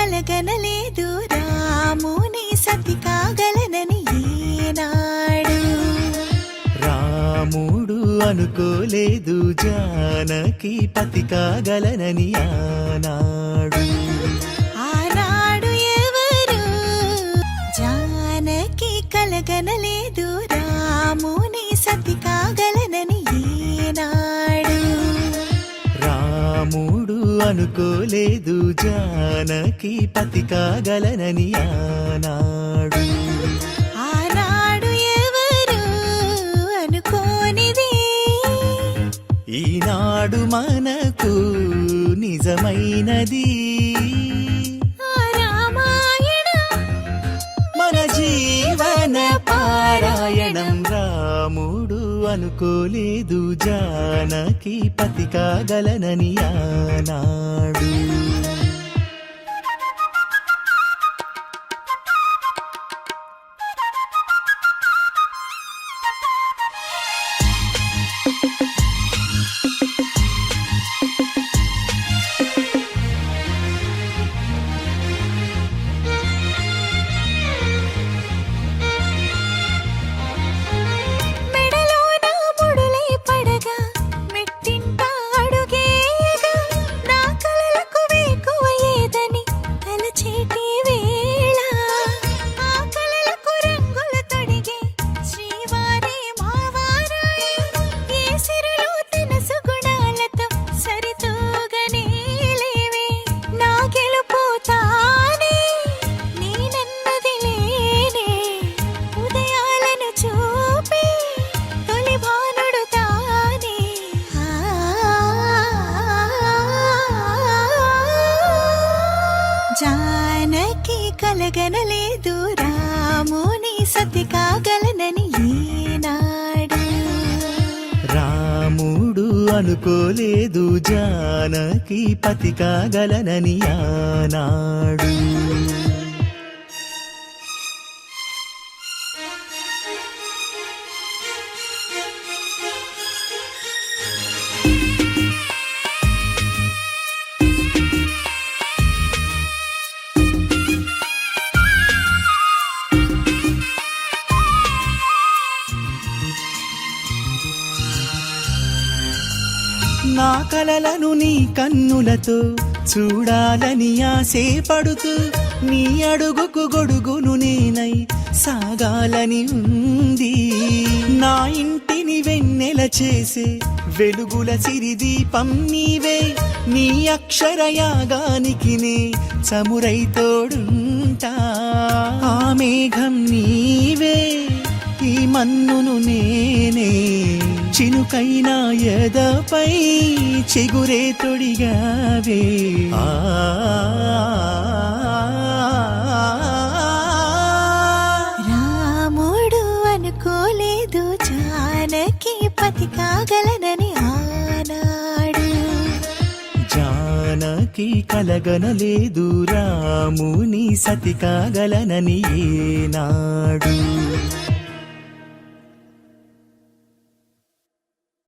కలగనలేదు రాముని సతి కాగలనని ఏనాడు. రాముడు అనుకోలేదు జానకి పతి కాగలనని ఆనాడు. ఆనాడు ఎవరు జానకి కలగనలేదు రాముని సతి కాగలనని ఏనాడు. రాముడు అనుకోలేదు జానకి పతి కాగలనని ఆనాడు. ఆనాడు ఎవరు అనుకోనిది ఈనాడు మనకు నిజమైనది. మన జీవన పారాయణం. రాముడు అనుకోలేదు జానకి పతి కాగలనని ఆనాడు. జానకి కలగనలేదు రాముని సతి కాగలనని ఏనాడు. రాముడు అనుకోలేదు జానకి పతి కాగలనని ఆనాడు. నా కలలను నీ కన్నులతో చూడాలని ఆశపడుతూ నీ అడుగుకు గొడుగును నేనై సాగాలని ఉంది. నా ఇంటిని వెన్నెల చేసే వెలుగుల సిరిదీపం నీవే. నీ అక్షరయాగానికి నే చమురై తోడుంటా. ఆ మేఘం నీవే, ఈ మన్నును నేనే. చినుకైనా ఎదపై చిగురే తొడిగావే. రాముడు అనుకోలేదు జానకి పతి కాగలనని ఆనాడు. జానకి కలగనలేదు రాముని సతి కాగలనని ఏనాడు.